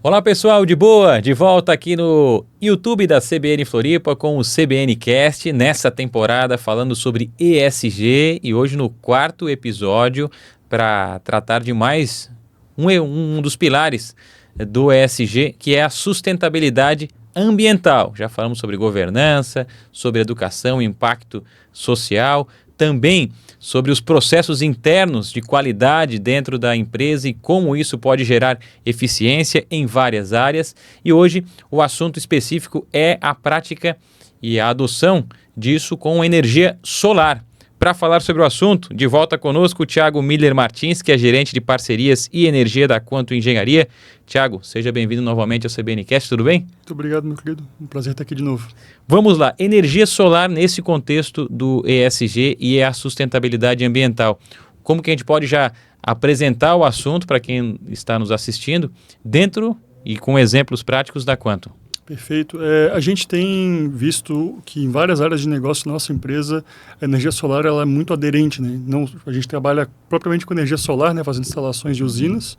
Olá pessoal, de boa? De volta aqui no YouTube da CBN Floripa com o CBN Cast, nessa temporada falando sobre ESG e hoje no quarto episódio para tratar de mais um dos pilares do ESG, que é a sustentabilidade ambiental. Já falamos sobre governança, sobre educação e impacto social, também sobre os processos internos de qualidade dentro da empresa e como isso pode gerar eficiência em várias áreas. E hoje o assunto específico é a prática e a adoção disso com energia solar. Para falar sobre o assunto, de volta conosco o Thiago Miller Martins, que é gerente de parcerias e energia da Quantum Engenharia. Thiago, seja bem-vindo novamente ao CBNcast, tudo bem? Muito obrigado, meu querido. Um prazer estar aqui de novo. Vamos lá, energia solar nesse contexto do ESG e a sustentabilidade ambiental. Como que a gente pode já apresentar o assunto para quem está nos assistindo dentro e com exemplos práticos da Quantum? Perfeito. A gente tem visto que em várias áreas de negócio da nossa empresa, a energia solar ela é muito aderente, né? Não, a gente trabalha propriamente com energia solar, né? Fazendo instalações de usinas.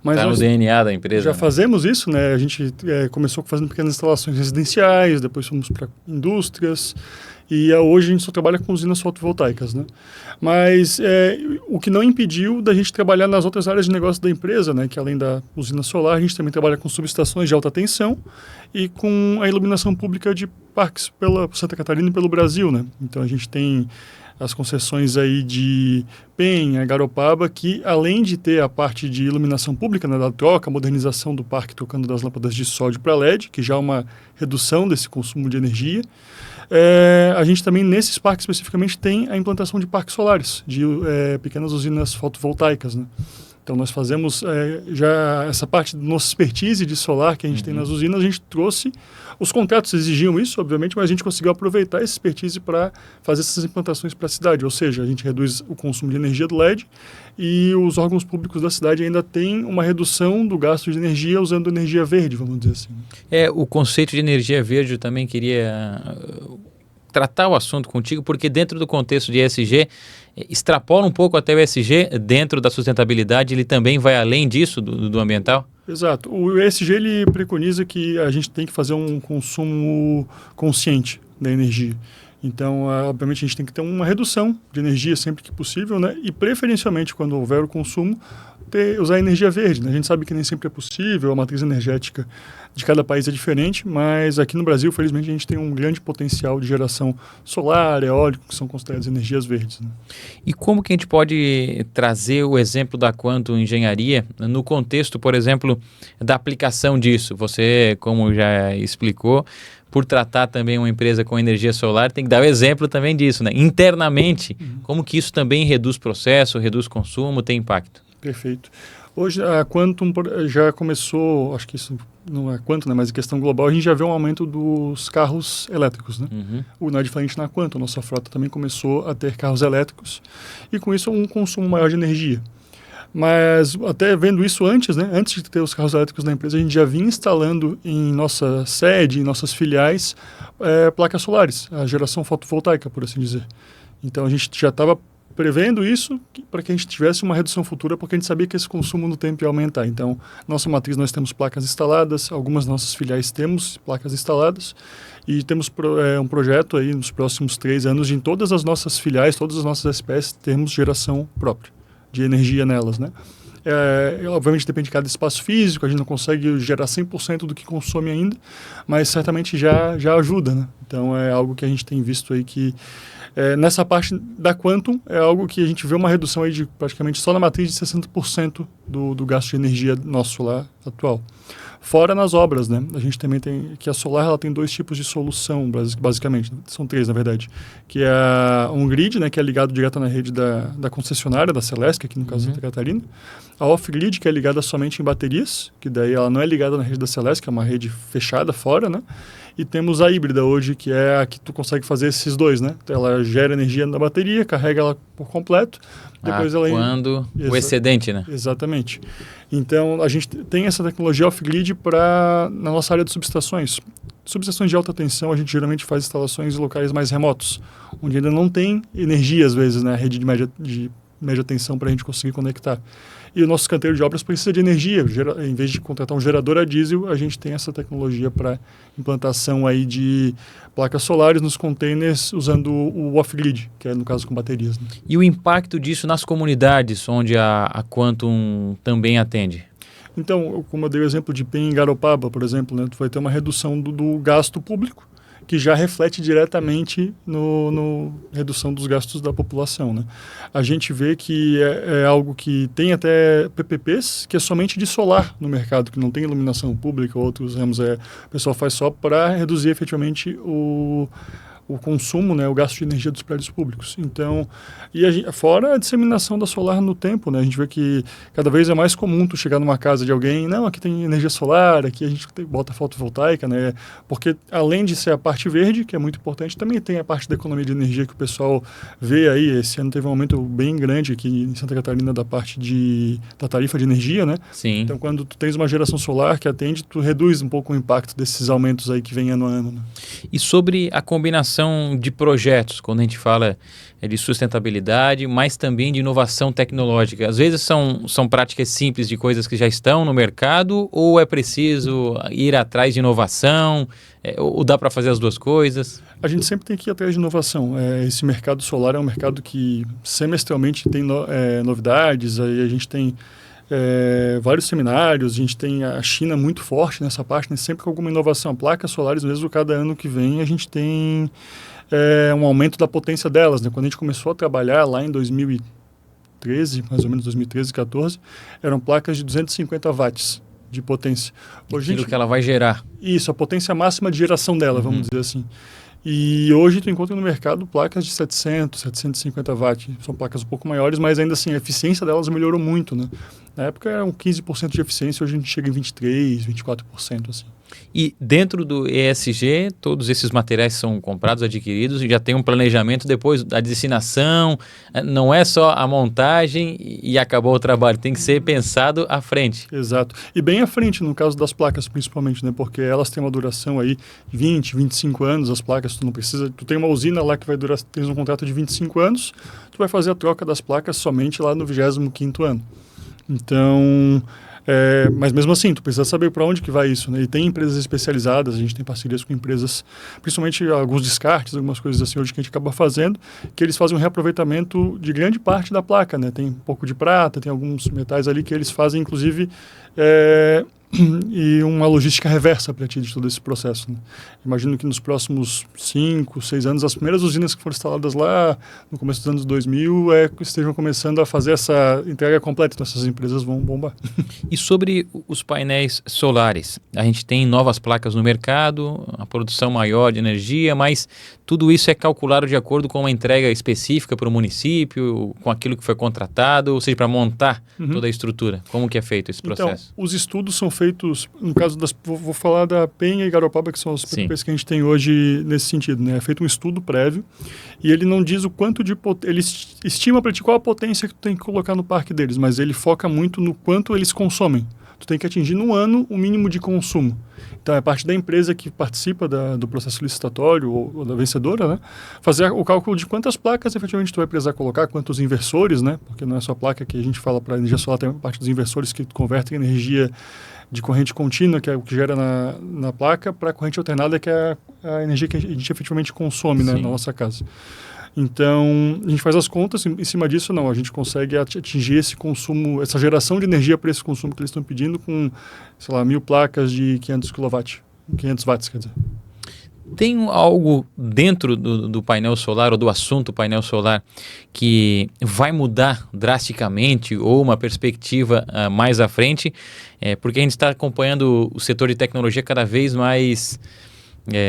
Está no DNA da empresa. Já fazemos isso, né? A gente começou fazendo pequenas instalações residenciais, depois fomos para indústrias. E hoje a gente só trabalha com usinas fotovoltaicas, né? Mas o que não impediu da gente trabalhar nas outras áreas de negócio da empresa, né? Que além da usina solar, a gente também trabalha com subestações de alta tensão e com a iluminação pública de parques pela Santa Catarina e pelo Brasil, né? Então a gente tem as concessões aí de Penha, Garopaba, que além de ter a parte de iluminação pública, né, da troca, modernização do parque, trocando das lâmpadas de sódio para LED, que já é uma redução desse consumo de energia, a gente também, nesses parques especificamente, tem a implantação de parques solares, de pequenas usinas fotovoltaicas, né? Então, nós fazemos já essa parte da nossa expertise de solar que a gente tem nas usinas, a gente trouxe, os contratos exigiam isso, obviamente, mas a gente conseguiu aproveitar essa expertise para fazer essas implantações para a cidade, ou seja, a gente reduz o consumo de energia do LED e os órgãos públicos da cidade ainda têm uma redução do gasto de energia usando energia verde, vamos dizer assim. O conceito de energia verde eu também queria tratar o assunto contigo, porque dentro do contexto de ESG, extrapola um pouco até o ESG, dentro da sustentabilidade, ele também vai além disso, do ambiental? Exato. O ESG ele preconiza que a gente tem que fazer um consumo consciente da energia. Então, obviamente, a gente tem que ter uma redução de energia sempre que possível, né? E preferencialmente, quando houver o consumo, usar energia verde, né? A gente sabe que nem sempre é possível, a matriz energética de cada país é diferente, mas aqui no Brasil, felizmente, a gente tem um grande potencial de geração solar, eólico, que são consideradas energias verdes, né? E como que a gente pode trazer o exemplo da Quantum Engenharia no contexto, por exemplo, da aplicação disso? Você, como já explicou, por tratar também uma empresa com energia solar, tem que dar o exemplo também disso, né? Internamente, como que isso também reduz processo, reduz consumo, tem impacto? Perfeito. Hoje a Quantum já começou, acho que isso não é Quantum, né, mas em questão global, a gente já vê um aumento dos carros elétricos, né? Não é diferente na Quantum, nossa frota também começou a ter carros elétricos e com isso um consumo maior de energia. Mas até vendo isso antes, né, antes de ter os carros elétricos na empresa, a gente já vinha instalando em nossa sede, em nossas filiais, placas solares, a geração fotovoltaica, por assim dizer. Então a gente já estava prevendo isso para que a gente tivesse uma redução futura, porque a gente sabia que esse consumo no tempo ia aumentar. Então, nossa matriz nós temos placas instaladas, algumas nossas filiais temos placas instaladas e temos um projeto aí nos próximos 3 anos de em todas as nossas filiais, todas as nossas SPS, termos geração própria de energia nelas, né? Obviamente depende de cada espaço físico, a gente não consegue gerar 100% do que consome ainda, mas certamente já ajuda, né? Então é algo que a gente tem visto aí que nessa parte da Quantum é algo que a gente vê uma redução aí de praticamente só na matriz de 60% do gasto de energia nosso solar atual. Fora nas obras, né? A gente também tem que a solar ela tem 2 tipos de solução, basicamente. São 3, na verdade. Que é um grid, né? Que é ligado direto na rede da concessionária, da Celesc, aqui no caso de Santa Catarina. A off-grid, que é ligada somente em baterias, que daí ela não é ligada na rede da Celesc, que é uma rede fechada fora, né? E temos a híbrida hoje, que é a que tu consegue fazer esses 2, né? Ela gera energia na bateria, carrega ela por completo. Depois quando o excedente, né? Exatamente. Então, a gente tem essa tecnologia off-grid na nossa área de subestações. Subestações de alta tensão, a gente geralmente faz instalações em locais mais remotos, onde ainda não tem energia, às vezes, né? A rede de média tensão para a gente conseguir conectar. E o nosso canteiro de obras precisa de energia. Em vez de contratar um gerador a diesel, a gente tem essa tecnologia para implantação aí de placas solares nos containers usando o off-grid, que é no caso com baterias. Né? E o impacto disso nas comunidades onde a Quantum também atende? Então, como eu dei o exemplo de PEN em Garopaba, por exemplo, né, tu vai ter uma redução do gasto público, que já reflete diretamente no redução dos gastos da população. Né? A gente vê que é algo que tem até PPPs, que é somente de solar no mercado, que não tem iluminação pública, outros ramos o pessoal faz só para reduzir efetivamente o consumo, né, o gasto de energia dos prédios públicos. Então, fora a disseminação da solar no tempo, né, a gente vê que cada vez é mais comum tu chegar numa casa de alguém, não, aqui tem energia solar, aqui a gente bota fotovoltaica, né, porque além de ser a parte verde, que é muito importante, também tem a parte da economia de energia que o pessoal vê aí. Esse ano teve um aumento bem grande aqui em Santa Catarina da parte da tarifa de energia, né? Sim. Então, quando tu tens uma geração solar que atende, tu reduz um pouco o impacto desses aumentos aí que vem ano a ano, né? E sobre a combinação de projetos, quando a gente fala de sustentabilidade, mas também de inovação tecnológica. Às vezes são práticas simples de coisas que já estão no mercado, ou é preciso ir atrás de inovação, ou dá para fazer as duas coisas? A gente sempre tem que ir atrás de inovação. Esse mercado solar é um mercado que semestralmente tem novidades, aí a gente tem vários seminários, a gente tem a China muito forte nessa parte, né? Sempre com alguma inovação. Placas solares, mesmo cada ano que vem, a gente tem um aumento da potência delas. Né? Quando a gente começou a trabalhar lá em 2013, mais ou menos 2013, 2014, eram placas de 250 watts de potência. Hoje que ela vai gerar. Isso, a potência máxima de geração dela, vamos dizer assim. E hoje tu encontra no mercado placas de 700, 750 watts. São placas um pouco maiores, mas ainda assim a eficiência delas melhorou muito, né? Na época eram 15% de eficiência, hoje a gente chega em 23%, 24%, assim. E dentro do ESG, todos esses materiais são comprados, adquiridos, e já tem um planejamento depois da destinação, não é só a montagem e acabou o trabalho, tem que ser pensado à frente. Exato. E bem à frente, no caso das placas principalmente, né? Porque elas têm uma duração aí de 20, 25 anos, as placas, tu não precisa, tu tem uma usina lá que vai durar, tens um contrato de 25 anos, tu vai fazer a troca das placas somente lá no 25º ano. Então, mas mesmo assim, tu precisa saber para onde que vai isso, né? E tem empresas especializadas, a gente tem parcerias com empresas, principalmente alguns descartes, algumas coisas assim hoje que a gente acaba fazendo, que eles fazem um reaproveitamento de grande parte da placa, né? Tem um pouco de prata, tem alguns metais ali que eles fazem, inclusive, e uma logística reversa para ti de todo esse processo. Né? Imagino que nos próximos 5, 6 anos, as primeiras usinas que foram instaladas lá no começo dos anos 2000 estejam começando a fazer essa entrega completa, então essas empresas vão bombar. E sobre os painéis solares, a gente tem novas placas no mercado, a produção maior de energia, mas tudo isso é calculado de acordo com uma entrega específica para o município, com aquilo que foi contratado, ou seja, para montar toda a estrutura. Como que é feito esse processo? Então, os estudos são feitos, no caso vou falar da Penha e Garopaba, que são os PPPs que a gente tem hoje nesse sentido, né? É feito um estudo prévio e ele não diz o quanto ele estima para ti qual a potência que tu tem que colocar no parque deles, mas ele foca muito no quanto eles consomem. Tu tem que atingir no ano o mínimo de consumo. Então, é parte da empresa que participa do processo licitatório ou da vencedora, né? Fazer o cálculo de quantas placas efetivamente tu vai precisar colocar, quantos inversores, né? Porque não é só a placa que a gente fala para energia solar, tem a parte dos inversores que convertem energia de corrente contínua, que é o que gera na placa, para a corrente alternada, que é a energia que a gente efetivamente consome, né, na nossa casa. Então, a gente faz as contas, em cima disso, a gente consegue atingir esse consumo, essa geração de energia para esse consumo que eles estão pedindo com, 1.000 placas de 500 watts, quer dizer. Tem algo dentro do painel solar ou do assunto painel solar que vai mudar drasticamente ou uma perspectiva mais à frente? Porque a gente está acompanhando o setor de tecnologia cada vez mais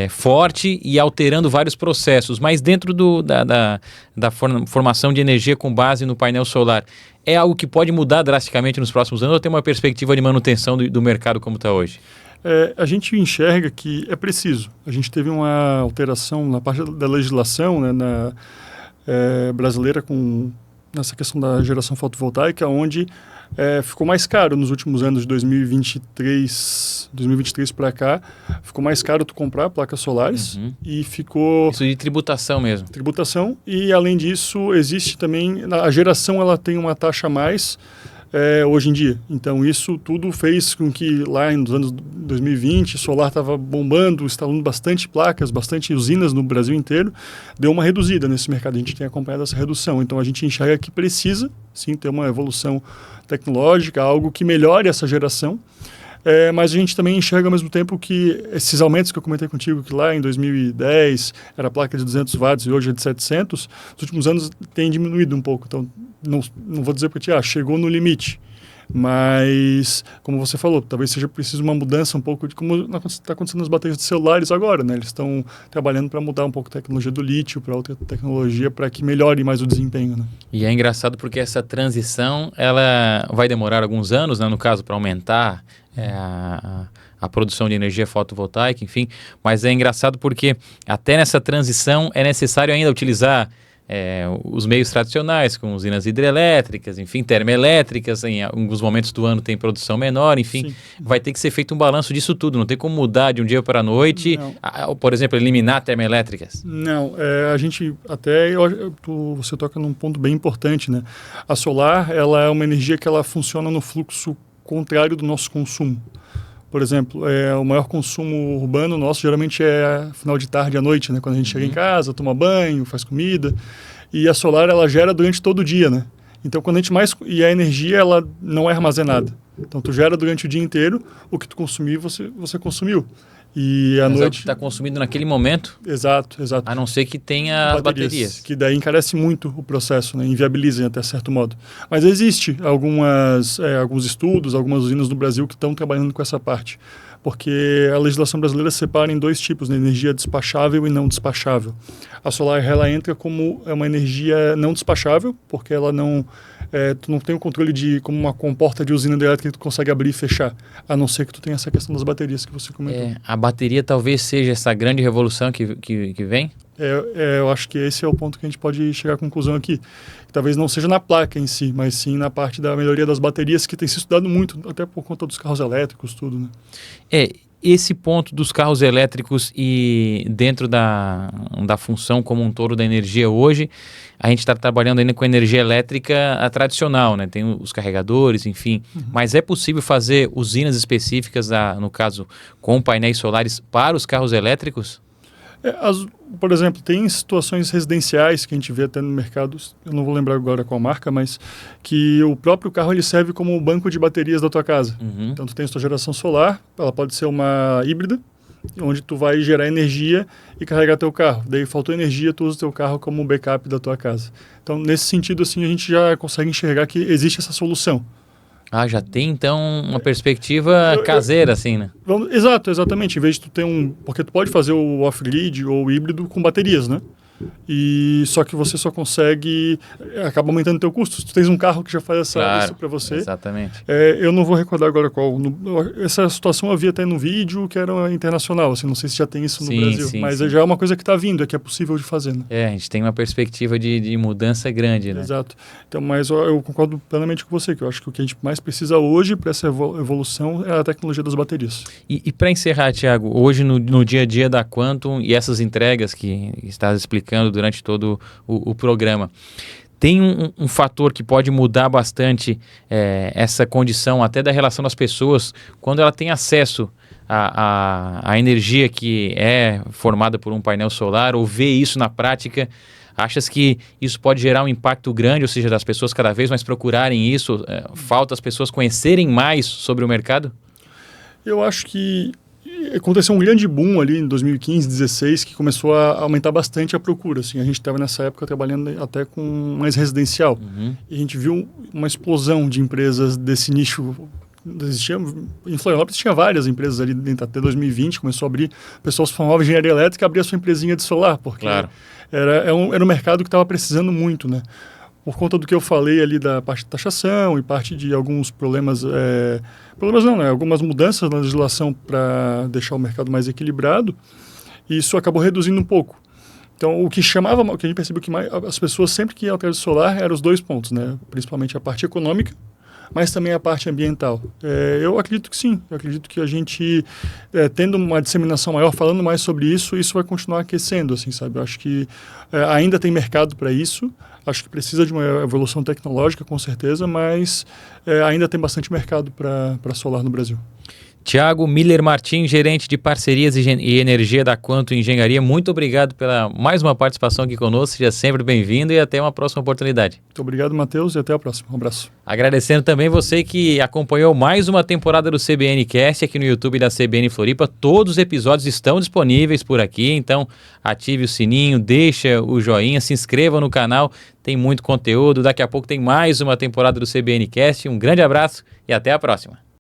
forte e alterando vários processos, mas dentro da formação de energia com base no painel solar, é algo que pode mudar drasticamente nos próximos anos ou tem uma perspectiva de manutenção do mercado como está hoje? A gente enxerga que é preciso. A gente teve uma alteração na parte da legislação, né, brasileira nessa questão da geração fotovoltaica, onde ficou mais caro nos últimos anos de 2023 para cá, ficou mais caro tu comprar placas solares e ficou... Isso de tributação mesmo. Tributação, e além disso existe também, a geração ela tem uma taxa a mais hoje em dia. Então isso tudo fez com que lá nos anos 2020 o solar estava bombando, instalando bastante placas, bastante usinas no Brasil inteiro, deu uma reduzida nesse mercado. A gente tem acompanhado essa redução. Então a gente enxerga que precisa sim ter uma evolução tecnológica, algo que melhore essa geração. Mas a gente também enxerga ao mesmo tempo que esses aumentos que eu comentei contigo, que lá em 2010 era placa de 200 watts e hoje é de 700, nos últimos anos tem diminuído um pouco. Então, não vou dizer para ti, chegou no limite. Mas, como você falou, talvez seja preciso uma mudança um pouco de como está acontecendo nas baterias de celulares agora, né? Eles estão trabalhando para mudar um pouco a tecnologia do lítio para outra tecnologia para que melhore mais o desempenho, né? E é engraçado porque essa transição, ela vai demorar alguns anos, né? No caso, para aumentar a produção de energia fotovoltaica, enfim. Mas é engraçado porque até nessa transição é necessário ainda utilizar os meios tradicionais, com usinas hidrelétricas, enfim, termoelétricas, em alguns momentos do ano tem produção menor, enfim, vai ter que ser feito um balanço disso tudo, não tem como mudar de um dia para a noite, por exemplo, eliminar termoelétricas. Não, a gente até, você toca num ponto bem importante, né? A solar, ela é uma energia que ela funciona no fluxo contrário do nosso consumo. Por exemplo, o maior consumo urbano nosso geralmente é final de tarde à noite, né? Quando a gente chega em casa, toma banho, faz comida. E a solar, ela gera durante todo o dia, né? Então, quando a gente e a energia, ela não é armazenada. Então, tu gera durante o dia inteiro, o que tu consumir, você consumiu. E à noite... é o que está consumindo naquele momento? Exato. A não ser que tenha as baterias. Que daí encarece muito o processo, né? Inviabiliza até certo modo. Mas existe alguns estudos, algumas usinas no Brasil que estão trabalhando com essa parte. Porque a legislação brasileira separa em dois tipos, né? Energia despachável e não despachável. A solar, ela entra como uma energia não despachável, porque ela não... tu não tem o controle de como uma comporta de usina elétrica que tu consegue abrir e fechar, a não ser que tu tenha essa questão das baterias que você comentou. A bateria talvez seja essa grande revolução que vem? Eu acho que esse é o ponto que a gente pode chegar à conclusão aqui. Talvez não seja na placa em si, mas sim na parte da melhoria das baterias, que tem se estudado muito, até por conta dos carros elétricos, tudo, né? Esse ponto dos carros elétricos e dentro da função como um todo da energia hoje, a gente está trabalhando ainda com energia elétrica tradicional, né? Tem os carregadores, enfim. Mas é possível fazer usinas específicas, no caso, com painéis solares para os carros elétricos? Por exemplo, tem situações residenciais que a gente vê até no mercado, eu não vou lembrar agora qual marca, mas que o próprio carro ele serve como o banco de baterias da tua casa. Então, tu tem a tua geração solar, ela pode ser uma híbrida, onde tu vai gerar energia e carregar teu carro. Daí faltou energia, tu usa teu carro como um backup da tua casa. Então, nesse sentido, assim, a gente já consegue enxergar que existe essa solução. Já tem, então, uma perspectiva caseira, assim, né? Exatamente. Em vez de tu ter porque tu pode fazer o off-grid ou o híbrido com baterias, né? Só que você só consegue... acaba aumentando o teu custo. Se tu tens um carro que já faz isso para você... Exatamente. Eu não vou recordar agora qual. Essa situação eu vi até no vídeo que era internacional. Assim, não sei se já tem isso no Brasil. Mas já é uma coisa que está vindo, que é possível de fazer. Né? A gente tem uma perspectiva de mudança grande, né? Exato. Então, mas eu concordo plenamente com você, que eu acho que o que a gente mais precisa hoje para essa evolução é a tecnologia das baterias. E para encerrar, Thiago, hoje no dia a dia da Quantum e essas entregas que estás explicando durante todo o programa, tem um fator que pode mudar bastante essa condição até da relação das pessoas quando ela tem acesso à energia que é formada por um painel solar, ou vê isso na prática. Achas que isso pode gerar um impacto grande, ou seja, das pessoas cada vez mais procurarem isso? Falta as pessoas conhecerem mais sobre o mercado? Eu acho que aconteceu um grande boom ali em 2015, 2016, que começou a aumentar bastante a procura. Assim, a gente estava nessa época trabalhando até com mais residencial. E a gente viu uma explosão de empresas desse nicho. Em Florianópolis tinha várias empresas ali dentro, até 2020 começou a abrir, o pessoal se formava em engenharia elétrica e abria sua empresinha de solar, porque era um mercado que estava precisando muito, né? Por conta do que eu falei ali da parte de taxação e parte de alguns problemas, algumas mudanças na legislação para deixar o mercado mais equilibrado, e isso acabou reduzindo um pouco. Então, o que a gente percebeu que as pessoas sempre que iam atrás do solar eram os dois pontos, né? Principalmente a parte econômica, mas também a parte ambiental. Eu acredito que sim, eu acredito que a gente, tendo uma disseminação maior, falando mais sobre isso, isso vai continuar aquecendo, assim, sabe? Eu acho que ainda tem mercado para isso, acho que precisa de uma evolução tecnológica, com certeza, mas ainda tem bastante mercado para solar no Brasil. Tiago Miller Martins, gerente de parcerias e energia da Quantum Engenharia, muito obrigado pela mais uma participação aqui conosco, seja sempre bem-vindo e até uma próxima oportunidade. Muito obrigado, Matheus, e até a próxima. Um abraço. Agradecendo também você que acompanhou mais uma temporada do CBN Cast aqui no YouTube da CBN Floripa. Todos os episódios estão disponíveis por aqui, então ative o sininho, deixa o joinha, se inscreva no canal, tem muito conteúdo. Daqui a pouco tem mais uma temporada do CBN Cast. Um grande abraço e até a próxima.